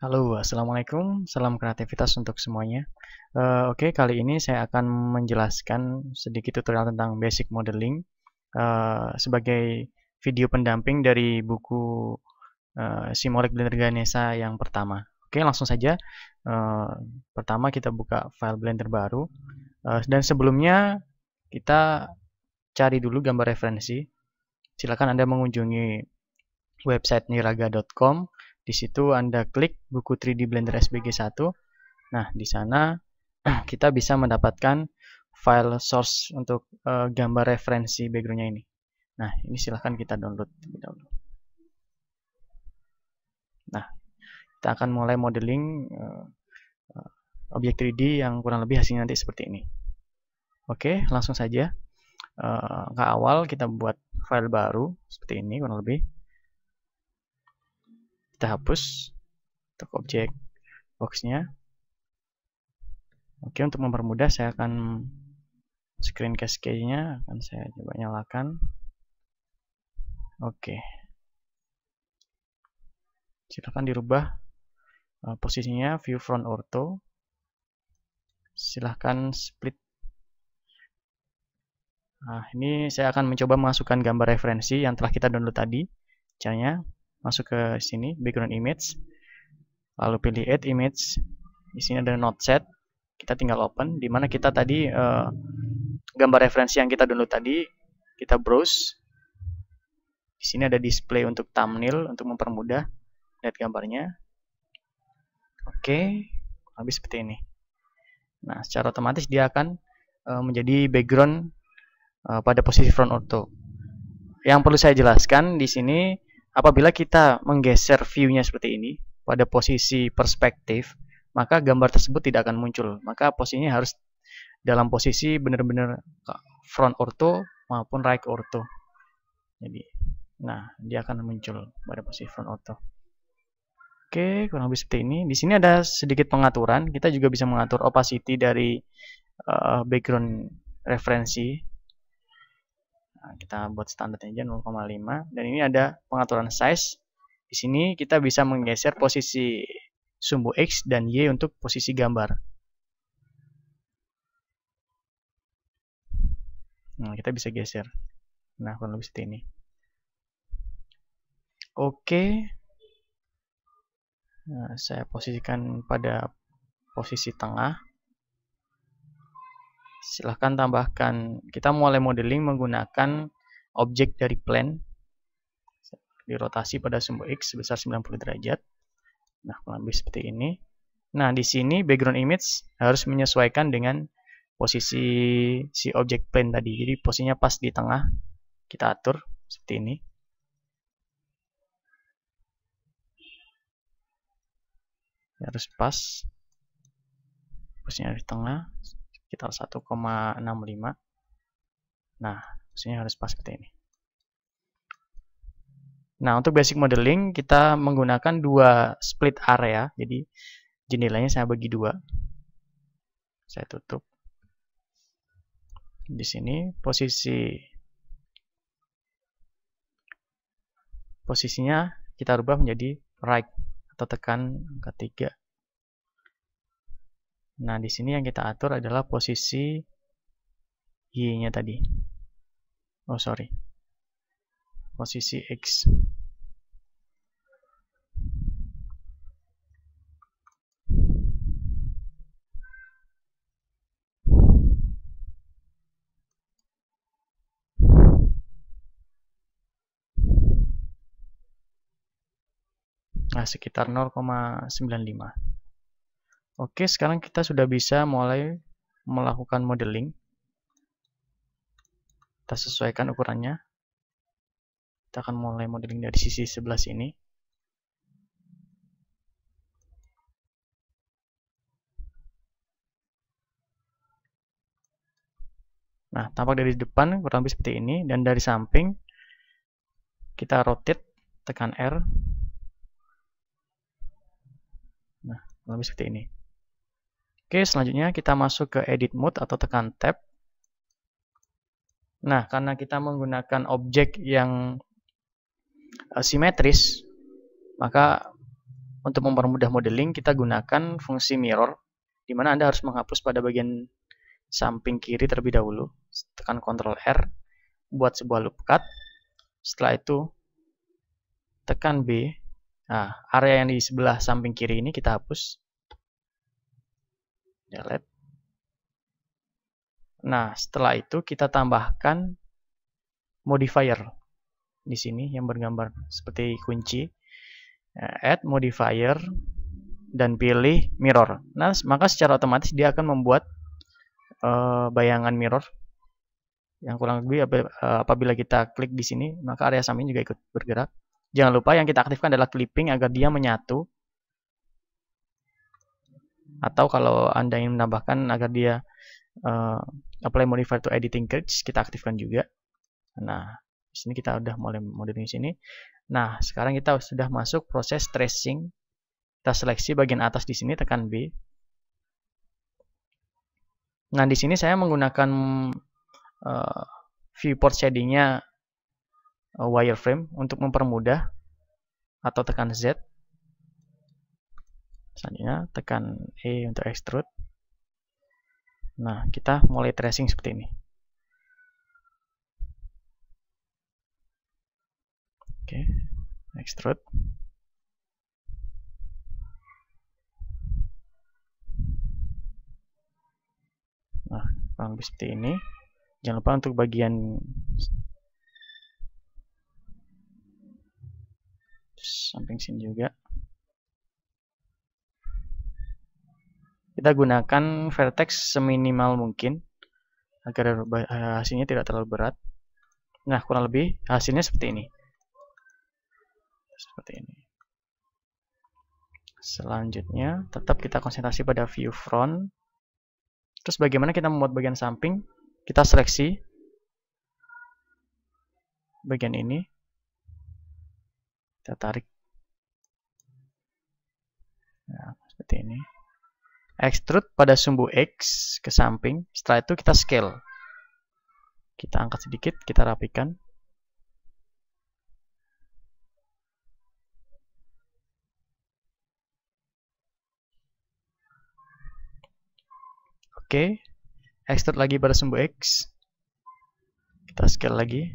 Halo, assalamualaikum. Salam kreativitas untuk semuanya. Oke, kali ini saya akan menjelaskan sedikit tutorial tentang basic modeling sebagai video pendamping dari buku Simoleq Blender Ganesha yang pertama. Oke, langsung saja. Pertama kita buka file Blender baru. Dan sebelumnya kita cari dulu gambar referensi. Silakan Anda mengunjungi website niraga.com. Di situ Anda klik buku 3D Blender SBG 1. Nah, di sana kita bisa mendapatkan file source untuk gambar referensi backgroundnya ini. Nah, ini silahkan kita download terlebih dahulu. Nah, kita akan mulai modeling objek 3D yang kurang lebih hasilnya nanti seperti ini. Oke, langsung saja. Ke awal kita buat file baru seperti ini kurang lebih. Kita hapus untuk objek box-nya. Oke, untuk mempermudah saya akan screen cascade-nya akan saya coba nyalakan. Oke. Silakan dirubah posisinya view front ortho. Silahkan split. Nah, ini saya akan mencoba memasukkan gambar referensi yang telah kita download tadi. Caranya masuk ke sini background image. Lalu pilih add image. Di sini ada node set. Kita tinggal open di mana kita tadi gambar referensi yang kita download tadi kita browse. Di sini ada display untuk thumbnail untuk mempermudah lihat gambarnya. Oke, habis seperti ini. Nah, secara otomatis dia akan menjadi background pada posisi front ortho. Yang perlu saya jelaskan di sini, apabila kita menggeser view-nya seperti ini pada posisi perspektif, maka gambar tersebut tidak akan muncul. Maka posisinya harus dalam posisi benar-benar front ortho maupun right ortho. Jadi, nah dia akan muncul pada posisi front ortho. Oke, kurang lebih seperti ini. Di sini ada sedikit pengaturan. Kita juga bisa mengatur opacity dari background referensi. Nah, kita buat standar aja 0,5. Dan ini ada pengaturan size. Di sini kita bisa menggeser posisi sumbu X dan Y untuk posisi gambar. Nah, kita bisa geser. Nah, kurang lebih seperti ini. Oke. Nah, saya posisikan pada posisi tengah. Silahkan tambahkan. Kita mulai modeling menggunakan objek dari plane. Dirotasi pada sumbu X sebesar 90 derajat. Nah, kurang lebih seperti ini. Nah, di sini background image harus menyesuaikan dengan posisi si objek plane tadi. Jadi posisinya pas di tengah. Kita atur seperti ini. Harus pas. Posisinya di tengah. Sekitar 1,65. Nah, posisinya harus pas seperti ini. Nah, untuk basic modeling kita menggunakan dua split area. Jadi jendelanya saya bagi dua. Saya tutup. Di sini posisinya kita rubah menjadi right atau tekan angka 3. Nah, di sini yang kita atur adalah posisi Y-nya tadi. Oh, sorry. Posisi X. Nah, sekitar 0,95. Oke, sekarang kita sudah bisa mulai melakukan modeling. Kita sesuaikan ukurannya. Kita akan mulai modeling dari sisi sebelah sini. Nah, tampak dari depan kurang lebih seperti ini. Dan dari samping, kita rotate, tekan R. Nah, kurang lebih seperti ini. Oke, selanjutnya kita masuk ke edit mode atau tekan tab. Nah, karena kita menggunakan objek yang simetris, maka Untuk mempermudah modeling, kita gunakan fungsi mirror, di mana Anda harus menghapus pada bagian samping kiri terlebih dahulu. Tekan Ctrl R, buat sebuah loop cut. Setelah itu, tekan B. Nah, area yang di sebelah samping kiri ini kita hapus. Delete. Nah, setelah itu kita tambahkan modifier di sini yang bergambar seperti kunci. Add modifier dan pilih mirror. Nah, maka secara otomatis dia akan membuat bayangan mirror yang kurang lebih apabila kita klik di sini, maka area samping juga ikut bergerak. Jangan lupa yang kita aktifkan adalah clipping agar dia menyatu. Atau kalau Anda ingin menambahkan agar dia apply modifier to editing curves, kita aktifkan juga. Nah, di sini kita udah mulai modeling di sini. Nah, sekarang kita sudah masuk proses tracing. Kita seleksi bagian atas di sini, tekan B. Nah, di sini saya menggunakan viewport shadingnya wireframe untuk mempermudah, atau tekan Z. Selanjutnya tekan E untuk extrude. Nah, kita mulai tracing seperti ini. Oke, extrude. Nah, kurang lebih seperti ini. Jangan lupa untuk bagian samping sini juga. Kita gunakan vertex seminimal mungkin agar hasilnya tidak terlalu berat. Nah, kurang lebih hasilnya seperti ini. Seperti ini. Selanjutnya, tetap kita konsentrasi pada view front. Terus bagaimana kita membuat bagian samping? Kita seleksi bagian ini. Kita tarik. Nah, seperti ini. Extrude pada sumbu X ke samping. Setelah itu kita scale. Kita angkat sedikit, kita rapikan. Oke. Extrude lagi pada sumbu X. Kita scale lagi.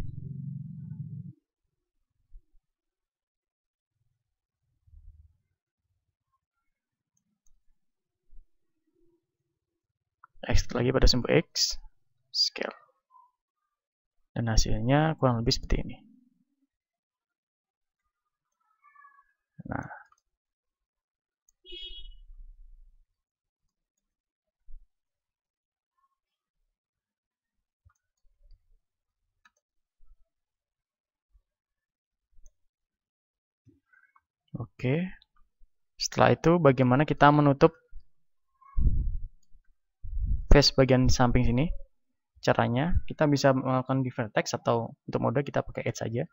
Extrude lagi pada sumbu X. Scale. Dan hasilnya kurang lebih seperti ini. Nah. Oke. Setelah itu bagaimana kita menutup face bagian samping sini? Caranya kita bisa melakukan di vertex atau untuk mode kita pakai edge saja.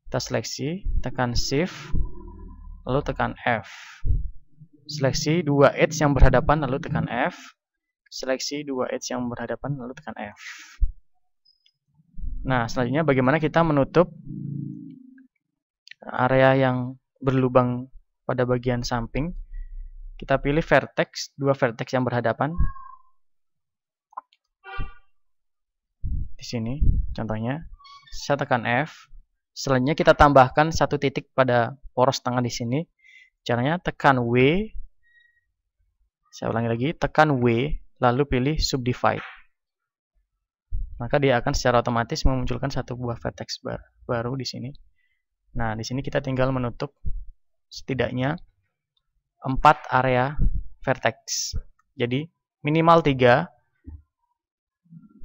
Kita seleksi, tekan shift, lalu tekan F. Seleksi dua edge yang berhadapan lalu tekan F. Seleksi dua edge yang berhadapan lalu tekan F. Nah, selanjutnya bagaimana kita menutup area yang berlubang pada bagian samping. Kita pilih vertex, dua vertex yang berhadapan. Di sini contohnya, saya tekan F. Selanjutnya kita tambahkan satu titik pada poros tengah di sini. Caranya tekan W. Saya ulangi lagi, tekan W, lalu pilih subdivide. Maka dia akan secara otomatis memunculkan satu buah vertex baru di sini. Nah, di sini kita tinggal menutup setidaknya 4 area vertex. Jadi minimal 3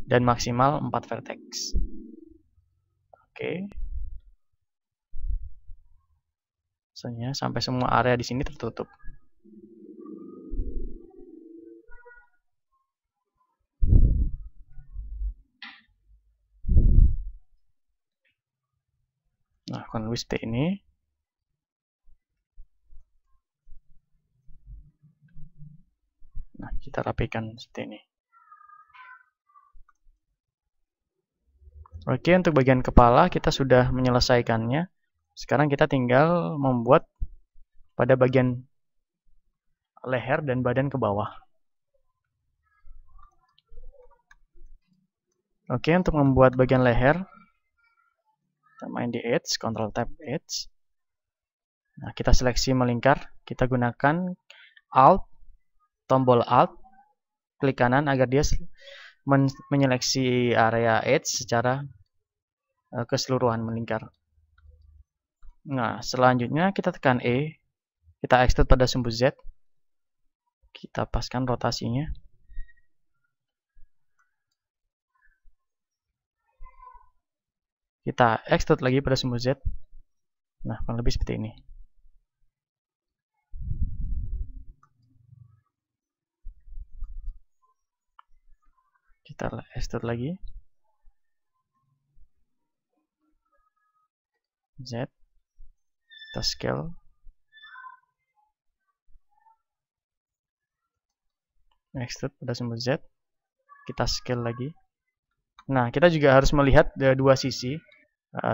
dan maksimal 4 vertex. Oke. Misalnya sampai semua area di sini tertutup. Nah, kurang lebih seperti ini. Nah, kita rapikan seperti ini. Oke, untuk bagian kepala kita sudah menyelesaikannya. Sekarang kita tinggal membuat pada bagian leher dan badan ke bawah. Oke, untuk membuat bagian leher, kita main di Edge, Ctrl Tab Edge. Nah, kita seleksi melingkar, kita gunakan Alt, tombol Alt, klik kanan agar dia menyeleksi area Edge secara keseluruhan melingkar. Nah, selanjutnya kita tekan E, kita extrude pada sumbu Z, kita paskan rotasinya. Kita extrude lagi pada sumbu Z. Nah, kurang lebih seperti ini. Kita extrude lagi. Z. Kita scale. Extrude pada sumbu Z. Kita scale lagi. Nah, kita juga harus melihat dua sisi.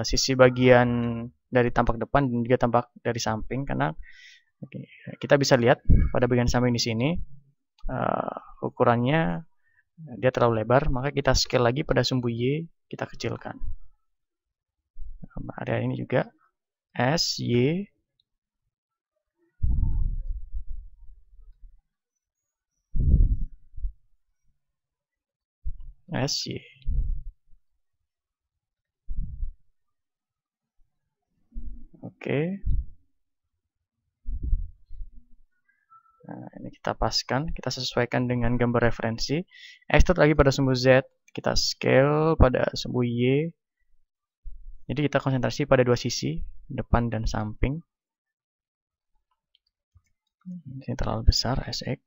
Sisi bagian dari tampak depan dan juga tampak dari samping, karena kita bisa lihat pada bagian samping di sini ukurannya dia terlalu lebar, maka kita scale lagi pada sumbu Y, kita kecilkan. Area ini juga S, Y, S, Y. Oke. Nah, ini kita paskan, kita sesuaikan dengan gambar referensi. Extrude lagi pada sumbu Z, kita scale pada sumbu Y. Jadi kita konsentrasi pada dua sisi, depan dan samping. Ini terlalu besar, SX.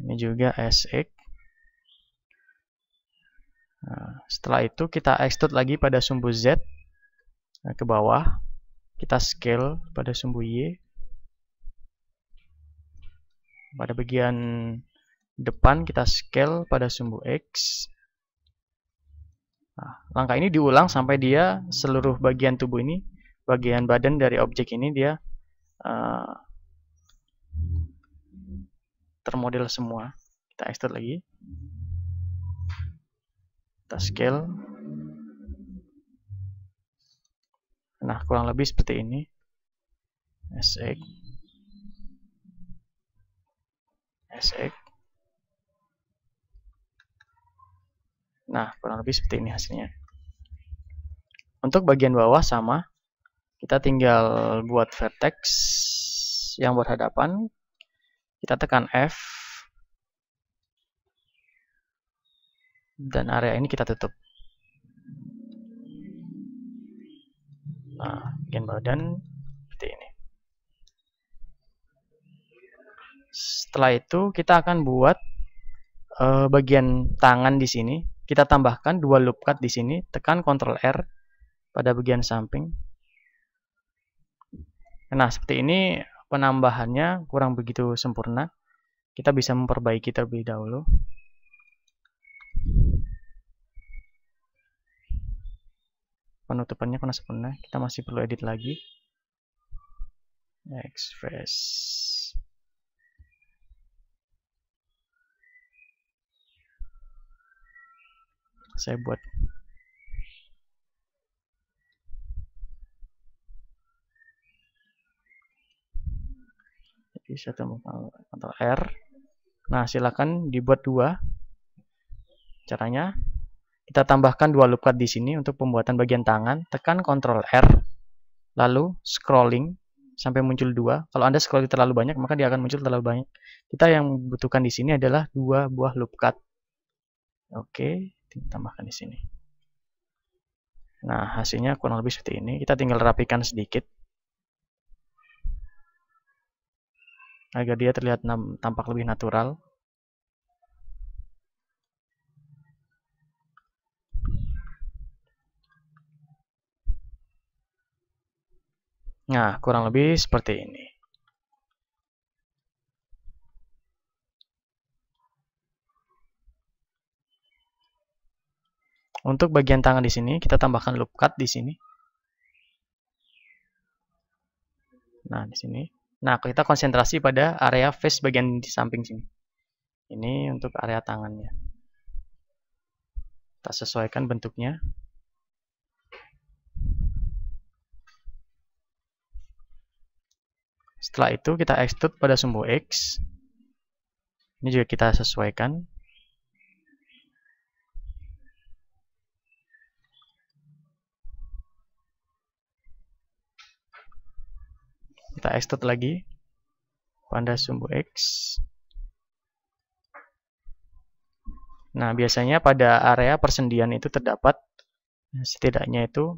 Ini juga SX. Nah, setelah itu kita extrude lagi pada sumbu Z ke bawah. Kita scale pada sumbu Y. Pada bagian depan kita scale pada sumbu X. Nah, langkah ini diulang sampai dia seluruh bagian tubuh ini, bagian badan dari objek ini dia termodel semua. Kita extrude lagi. Kita scale. Nah, kurang lebih seperti ini. SX. SX. Nah, kurang lebih seperti ini hasilnya. Untuk bagian bawah sama. Kita tinggal buat vertex yang berhadapan. Kita tekan F. Dan area ini kita tutup. Nah, bagian badan seperti ini. Setelah itu kita akan buat bagian tangan di sini. Kita tambahkan dua loop cut di sini. Tekan Ctrl R pada bagian samping. Nah, seperti ini penambahannya kurang begitu sempurna. Kita bisa memperbaiki terlebih dahulu. Penutupannya kurang sempurna. Kita masih perlu edit lagi. Express. Saya buat jadi saya temukan Ctrl R. Nah, silakan dibuat dua. Caranya kita tambahkan dua loop cut di sini untuk pembuatan bagian tangan. Tekan Ctrl R, lalu scrolling sampai muncul dua. Kalau Anda scrolling terlalu banyak, maka dia akan muncul terlalu banyak. Kita yang butuhkan di sini adalah dua buah loop cut. Oke, tambahkan di sini. Nah, hasilnya kurang lebih seperti ini. Kita tinggal rapikan sedikit agar dia terlihat tampak lebih natural. Nah, kurang lebih seperti ini. Untuk bagian tangan di sini, kita tambahkan loop cut di sini. Nah, di sini. Nah, kita konsentrasi pada area face bagian di samping sini. Ini untuk area tangannya. Kita sesuaikan bentuknya. Setelah itu kita extrude pada sumbu X. Ini juga kita sesuaikan. Kita extrude lagi pada sumbu X. Nah, biasanya pada area persendian itu terdapat setidaknya itu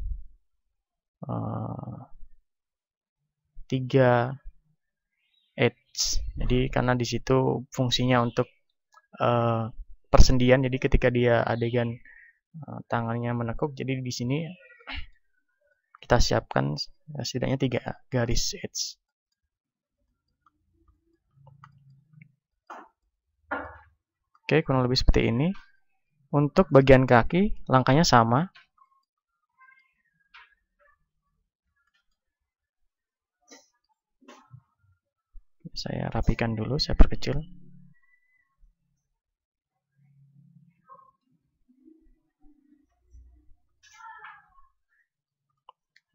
3 edge. Jadi karena di situ fungsinya untuk persendian, jadi ketika dia adegan tangannya menekuk, jadi di sini kita siapkan setidaknya 3 garis edge. Oke, kurang lebih seperti ini. Untuk bagian kaki, langkahnya sama. Saya rapikan dulu, saya perkecil.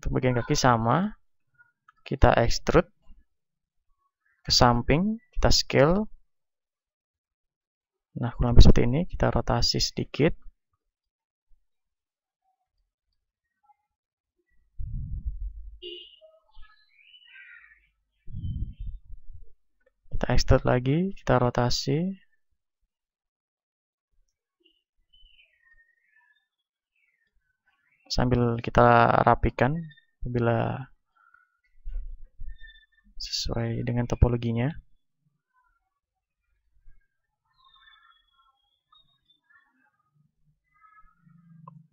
Untuk bagian kaki sama. Kita extrude ke samping, kita scale. Nah, kurang lebih seperti ini. Kita rotasi sedikit. Kita extrude lagi, kita rotasi. Sambil kita rapikan bila sesuai dengan topologinya.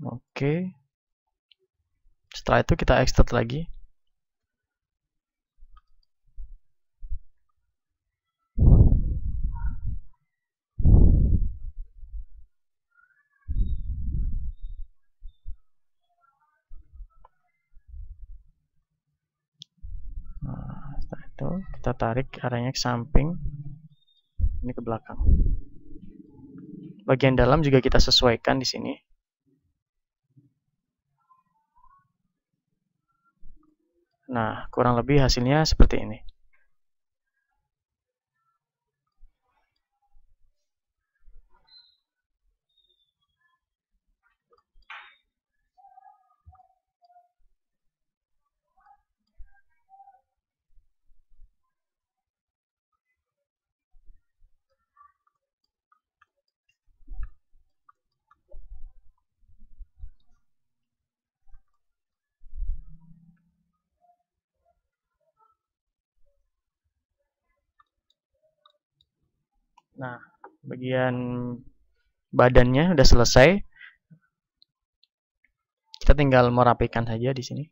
Oke. Setelah itu kita extrude lagi. Nah, setelah itu kita tarik arahnya ke samping, ini ke belakang. Bagian dalam juga kita sesuaikan di sini. Nah, kurang lebih hasilnya seperti ini. Nah, bagian badannya udah selesai. Kita tinggal merapikan saja di sini.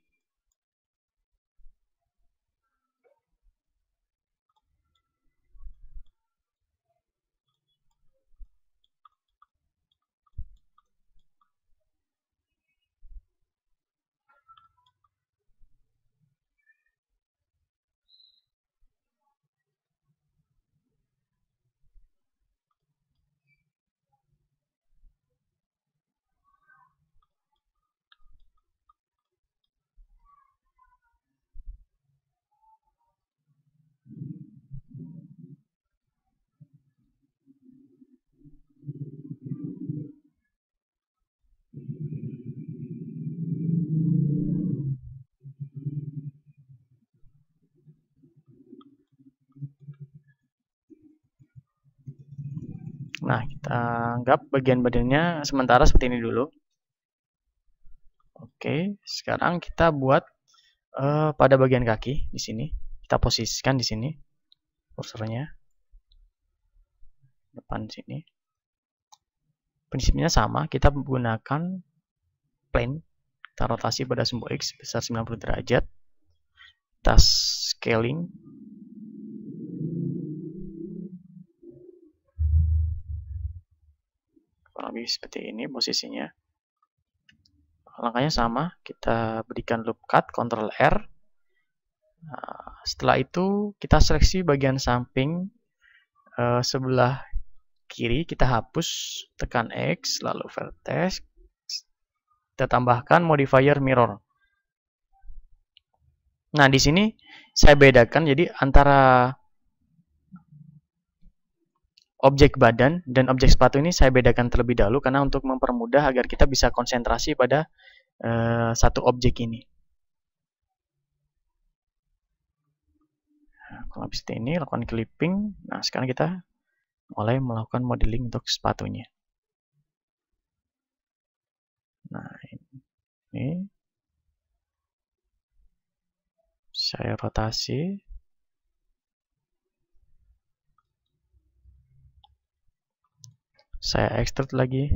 Nah, kita anggap bagian badannya sementara seperti ini dulu. Oke, sekarang kita buat pada bagian kaki di sini. Kita posisikan di sini kursornya. Depan sini. Prinsipnya sama, kita menggunakan plane. Kita rotasi pada sumbu X besar 90 derajat. Kita scaling. Kurang lebih seperti ini posisinya. Langkahnya sama, kita berikan loop cut, Ctrl R. Nah, setelah itu kita seleksi bagian samping sebelah kiri, kita hapus, tekan X, lalu vertex, kita tambahkan modifier mirror. Nah, di sini saya bedakan jadi antara objek badan dan objek sepatu ini saya bedakan terlebih dahulu karena untuk mempermudah agar kita bisa konsentrasi pada satu objek ini. Nah, kalau habis ini lakukan clipping. Nah, sekarang kita mulai melakukan modeling untuk sepatunya. Nah, ini saya rotasi. Saya extrude lagi.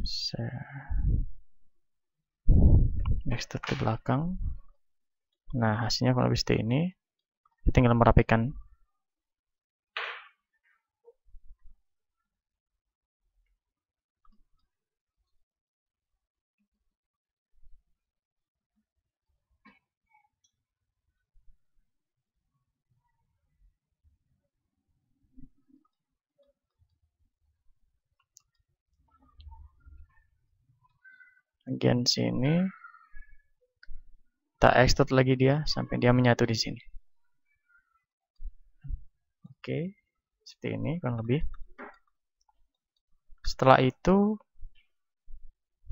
Saya extrude ke belakang. Nah, hasilnya kalau habis ini, kita tinggal merapikan. Bagian sini kita extrude lagi dia sampai dia menyatu di sini. Oke, seperti ini kurang lebih. Setelah itu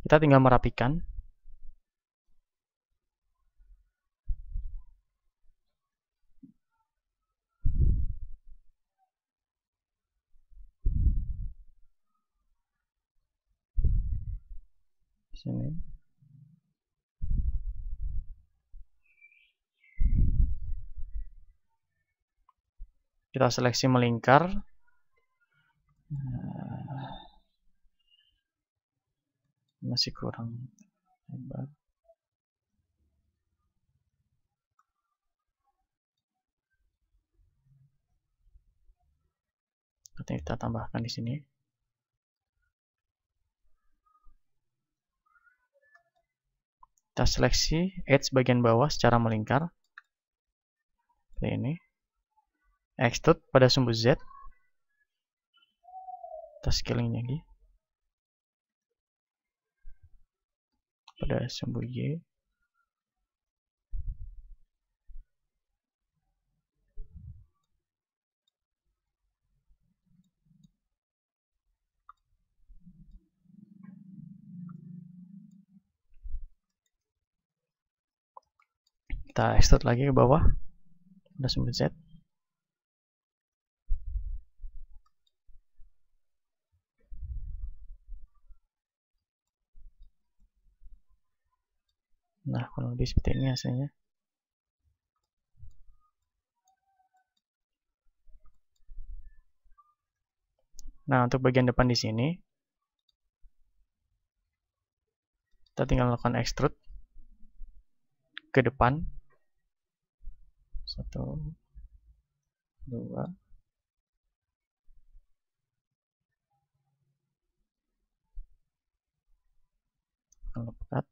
kita tinggal merapikan. Sini. Kita seleksi melingkar. Masih kurang lebar. Kita tambahkan di sini. Kita seleksi edge bagian bawah secara melingkar. Seperti ini. Extrude pada sumbu Z. Kita scaling lagi. Pada sumbu Y. Kita extrude lagi ke bawah. Pada sumbu Z. Nah, kurang lebih seperti ini hasilnya. Nah, untuk bagian depan di sini, kita tinggal melakukan extrude ke depan. 1, 2. Lepat.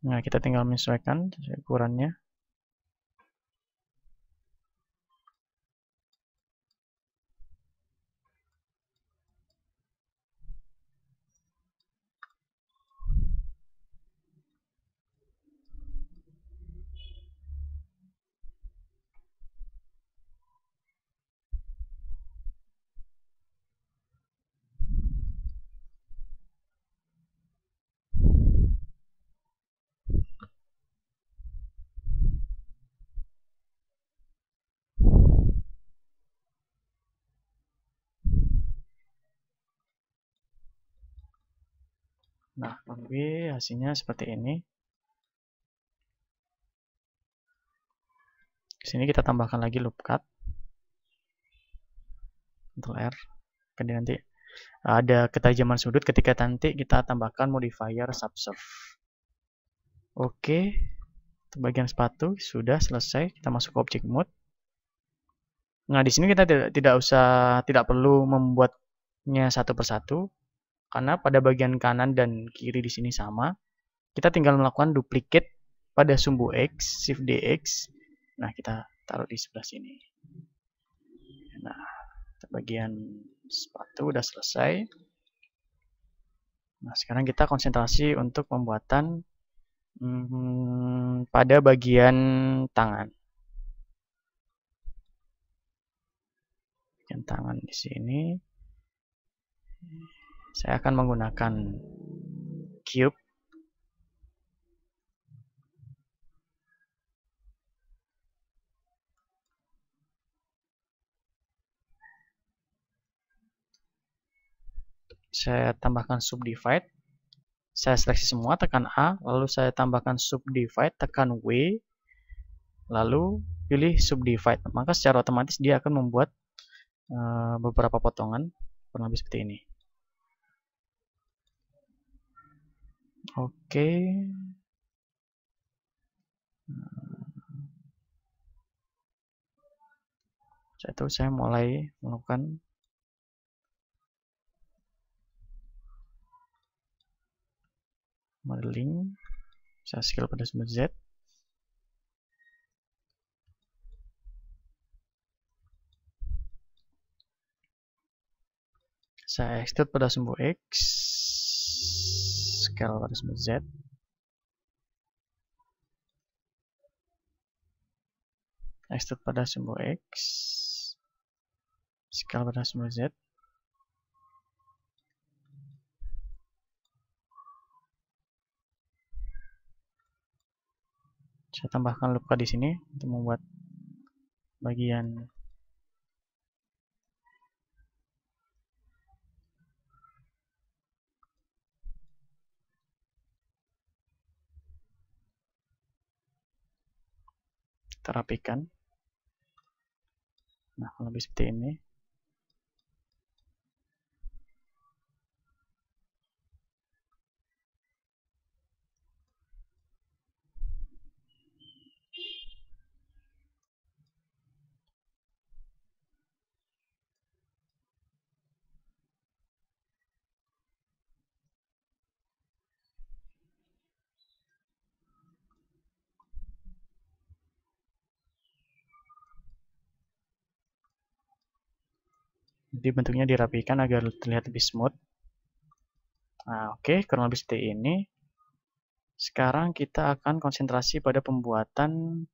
Nah, kita tinggal menyesuaikan ukurannya. Nah, lebih hasilnya seperti ini. Di sini kita tambahkan lagi loop cut. Ctrl R. Kemudian nanti ada ketajaman sudut ketika nanti kita tambahkan modifier subsurf. Oke, bagian sepatu sudah selesai. Kita masuk ke object mode. Nah, di sini kita tidak perlu membuatnya satu persatu karena pada bagian kanan dan kiri di sini sama. Kita tinggal melakukan duplicate pada sumbu X, Shift DX. Nah, kita taruh di sebelah sini. Nah, bagian sepatu udah selesai. Nah, sekarang kita konsentrasi untuk pembuatan pada bagian tangan. Bagian tangan di sini saya akan menggunakan cube. Saya tambahkan subdivide. Saya seleksi semua, tekan A, lalu saya tambahkan subdivide, tekan W, lalu pilih subdivide. Maka secara otomatis dia akan membuat beberapa potongan kurang lebih seperti ini. Oke. Setelah itu saya mulai melakukan modeling. Saya scale pada sumber Z. Saya extrude pada sumbu X, scale pada sumbu Z. Extrude pada sumbu X, scale pada sumbu Z. Saya tambahkan loop cut di sini untuk membuat bagian terapikan. Nah, lebih seperti ini. Jadi bentuknya dirapikan agar terlihat lebih smooth. Nah, oke, kurang lebih seperti ini. Sekarang kita akan konsentrasi pada pembuatan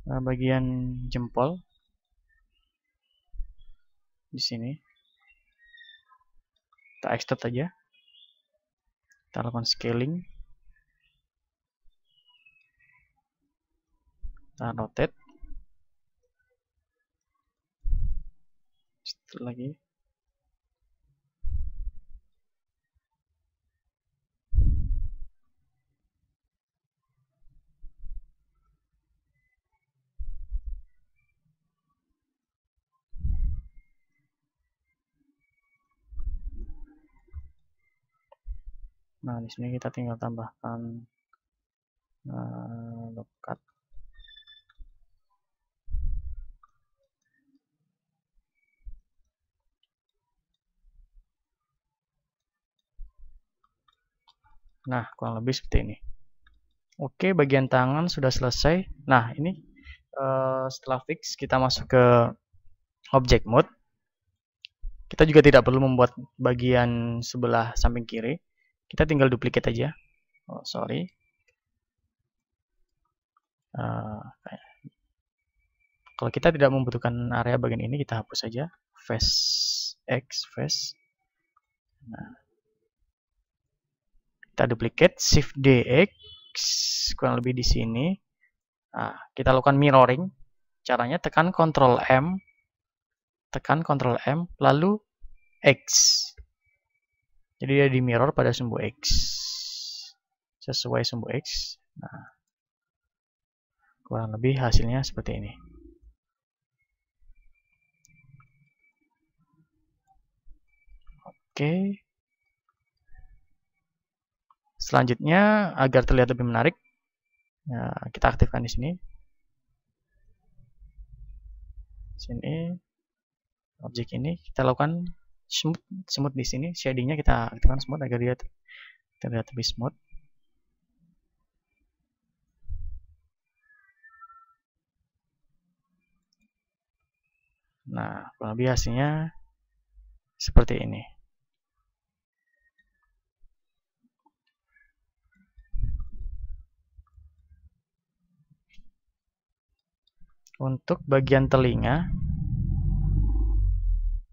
bagian jempol di sini. Kita extrude aja. Kita lakukan scaling. Kita rotate. Setelah lagi. Nah, di sini kita tinggal tambahkan loop cut. Nah, kurang lebih seperti ini. Oke, bagian tangan sudah selesai. Nah, ini setelah fix, kita masuk ke object mode. Kita juga tidak perlu membuat bagian sebelah samping kiri. Kita tinggal duplicate aja. Oh, sorry. Kalau kita tidak membutuhkan area bagian ini, kita hapus saja. Face X, face. Nah, kita duplicate, Shift DX, kurang lebih di sini. Nah, kita lakukan mirroring. Caranya tekan Ctrl M, lalu X. Jadi dia di mirror pada sumbu X. Sesuai sumbu X. Nah, kurang lebih hasilnya seperti ini. Oke. Selanjutnya, agar terlihat lebih menarik, ya, kita aktifkan di sini. Sini, objek ini kita lakukan smooth di sini. Shadingnya kita aktifkan smooth agar dia terlihat lebih smooth. Nah, kurang lebih hasilnya seperti ini. Untuk bagian telinga,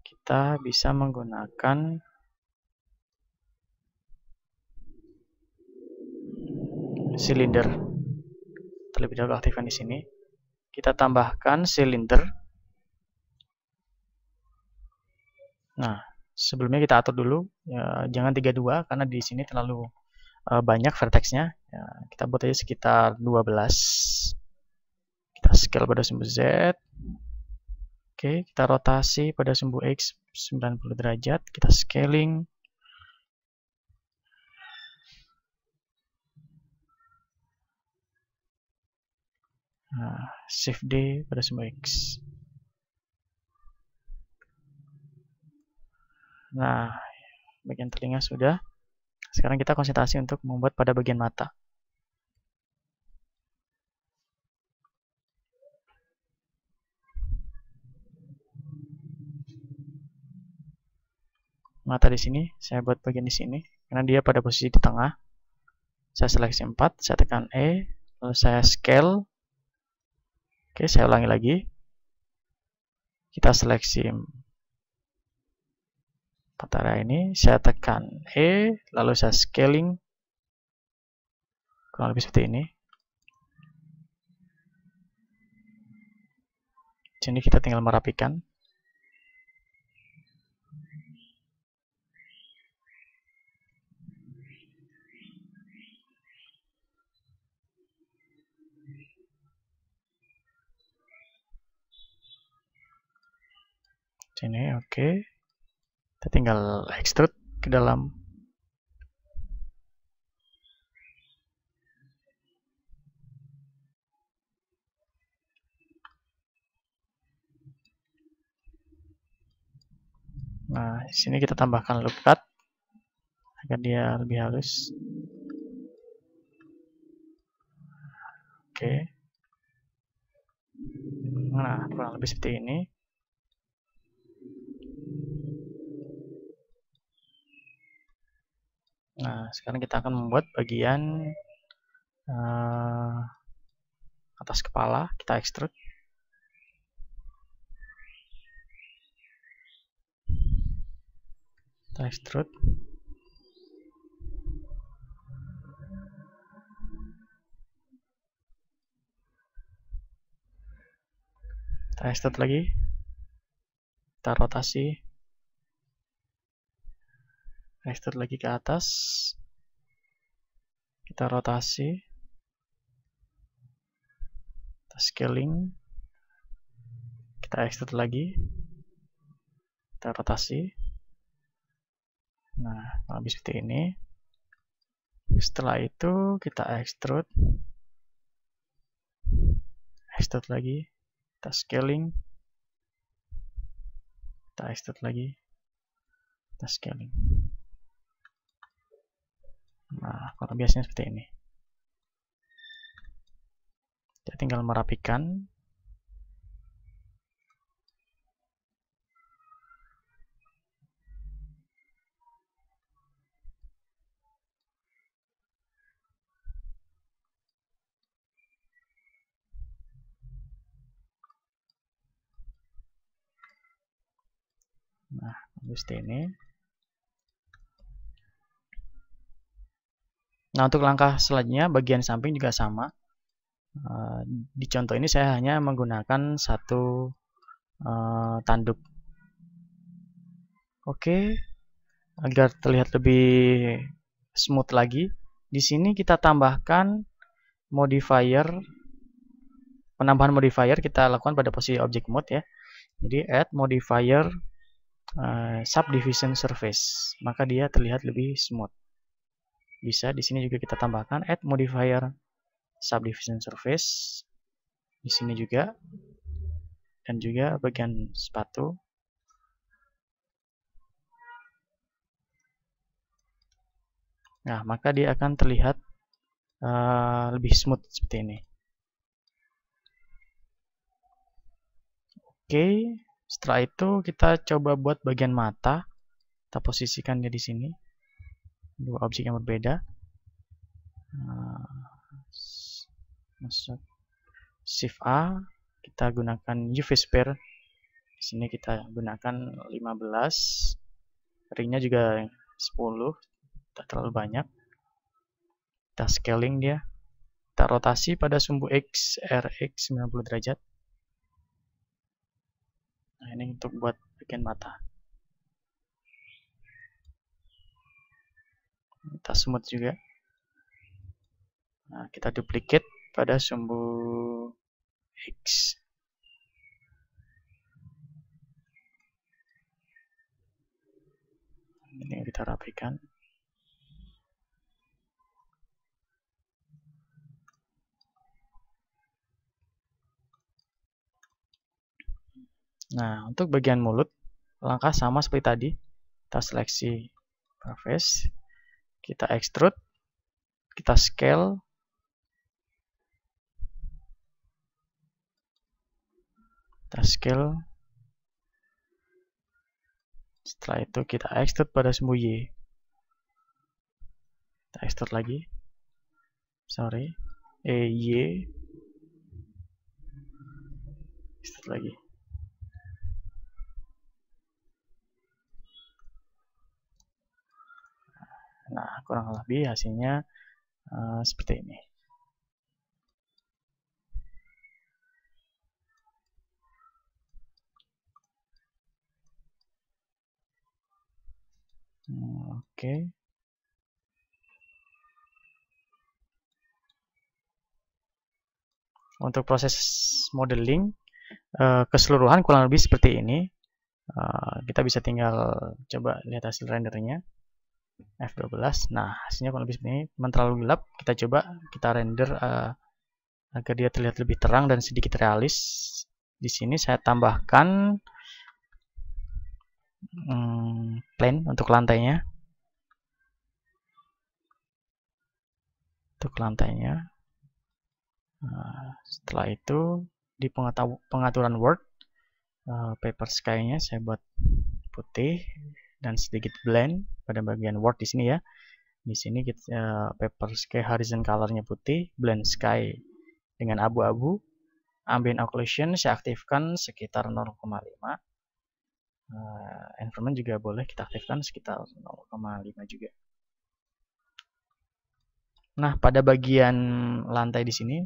kita bisa menggunakan silinder. Terlebih dahulu aktifkan di sini. Kita tambahkan silinder. Nah, sebelumnya kita atur dulu, ya, jangan 32 karena di sini terlalu banyak vertexnya. Ya, kita buat aja sekitar 12. Kita scale pada sumbu Z. Oke, kita rotasi pada sumbu X 90 derajat. Kita scaling. Nah, Shift D pada sumbu X. Nah, bagian telinga sudah. Sekarang kita konsentrasi untuk membuat pada bagian mata. Mata di sini, saya buat bagian di sini, karena dia pada posisi di tengah. Saya seleksi 4, saya tekan E, lalu saya scale. Oke, saya ulangi lagi. Kita seleksi 4 area ini, saya tekan E, lalu saya scaling. Kurang lebih seperti ini. Jadi kita tinggal merapikan. Sini, oke. Kita tinggal extrude ke dalam. Nah, di sini kita tambahkan loop cut agar dia lebih halus. Oke. Nah, kurang lebih seperti ini. Nah, sekarang kita akan membuat bagian atas kepala. Kita extrude. Kita extrude. Kita extrude lagi. Kita rotasi. Extrude lagi ke atas. Kita rotasi. Kita scaling. Kita extrude lagi. Kita rotasi. Nah, habis seperti ini. Setelah itu kita extrude. Extrude lagi. Kita scaling. Kita extrude lagi. Kita scaling. Nah, kalau biasanya seperti ini. Kita tinggal merapikan. Nah, seperti ini. Nah, untuk langkah selanjutnya, bagian samping juga sama. Di contoh ini saya hanya menggunakan satu tanduk. Oke, agar terlihat lebih smooth lagi, di sini kita tambahkan modifier. Penambahan modifier kita lakukan pada posisi object mode ya. Jadi add modifier subdivision surface, maka dia terlihat lebih smooth. Bisa di sini juga kita tambahkan add modifier subdivision surface di sini juga, dan juga bagian sepatu. Nah, maka dia akan terlihat lebih smooth seperti ini. Oke, setelah itu kita coba buat bagian mata. Kita posisikan dia di sini. Dua objek yang berbeda. Masuk Shift A, kita gunakan UV sphere. Di sini kita gunakan 15. Ringnya juga 10, tidak terlalu banyak. Kita scaling dia. Kita rotasi pada sumbu X, RX 90 derajat. Nah, ini untuk buat bagian mata. Kita smooth juga. Nah, kita duplicate pada sumbu X. Ini kita rapikan. Nah, untuk bagian mulut, langkah sama seperti tadi. Kita seleksi surface, kita extrude, kita scale, setelah itu kita extrude pada sumbu Y. Kita extrude lagi, Y, extrude lagi. Nah, kurang lebih hasilnya seperti ini. Oke. Untuk proses modeling keseluruhan kurang lebih seperti ini. Kita bisa tinggal coba lihat hasil rendernya. F12. Nah, hasilnya kurang lebih seperti ini. Teman terlalu gelap, kita coba kita render agar dia terlihat lebih terang dan sedikit realis. Di sini saya tambahkan plane untuk lantainya. Setelah itu di pengaturan Word, paper sky-nya saya buat putih dan sedikit blend pada bagian Word di sini ya. Di sini kita paper sky horizon color-nya putih, blend sky dengan abu-abu. Ambient occlusion saya aktifkan sekitar 0,5. Environment juga boleh kita aktifkan sekitar 0,5 juga. Nah, pada bagian lantai di sini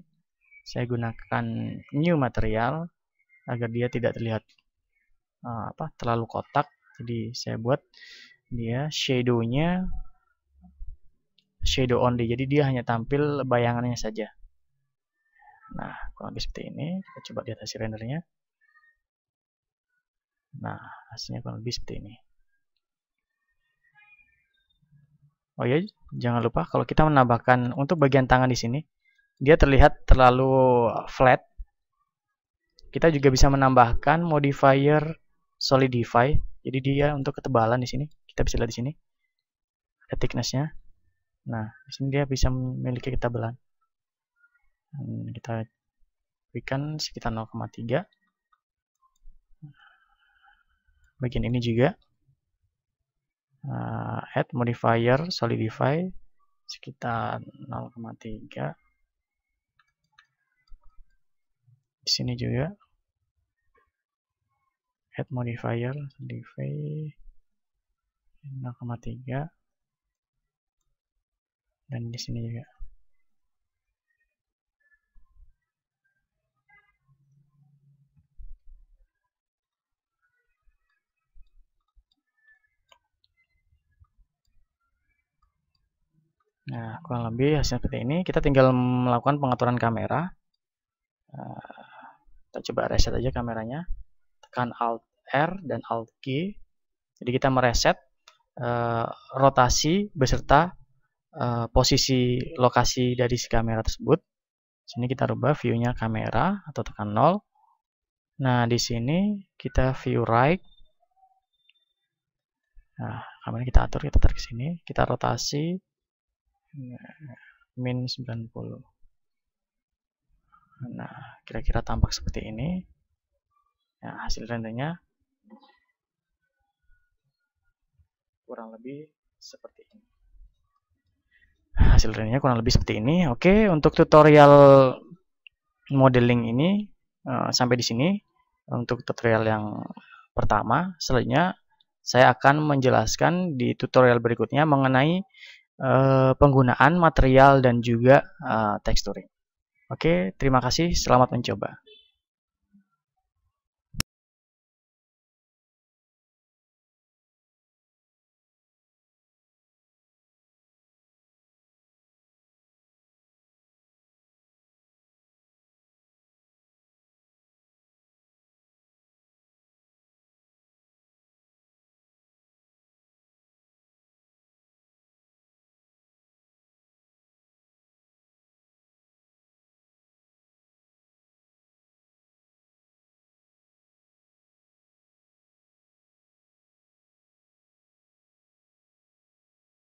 saya gunakan new material agar dia tidak terlihat terlalu kotak. Jadi saya buat dia shadow-nya shadow only. Jadi dia hanya tampil bayangannya saja. Nah, kurang lebih seperti ini. Kita coba lihat hasil rendernya. Nah, hasilnya kurang lebih seperti ini. Oh ya, jangan lupa kalau kita menambahkan untuk bagian tangan di sini, dia terlihat terlalu flat. Kita juga bisa menambahkan modifier solidify. Jadi dia untuk ketebalan di sini. Kita bisa lihat di sini. Ada thickness-nya. Nah, di sini dia bisa memiliki ketebalan. Kita berikan sekitar 0,3. Bagian ini juga add modifier solidify sekitar 0,3. Di sini juga add modifier solidify 0,3, dan di sini juga. Nah, kurang lebih hasilnya seperti ini. Kita tinggal melakukan pengaturan kamera. Kita coba reset aja kameranya. Tekan Alt R dan Alt G. Jadi kita mereset rotasi beserta posisi lokasi dari si kamera tersebut. Sini kita rubah view-nya kamera atau tekan 0. Nah, di sini kita view right. Nah, kamera kita atur, kita tarik ke sini, kita rotasi min 90. Nah, kira-kira tampak seperti ini. Nah, hasil rendernya kurang lebih seperti ini. Hasil rendernya kurang lebih seperti ini. Oke, untuk tutorial modeling ini sampai di sini untuk tutorial yang pertama. Selanjutnya saya akan menjelaskan di tutorial berikutnya mengenai penggunaan material dan juga texturing. Oke, terima kasih. Selamat mencoba.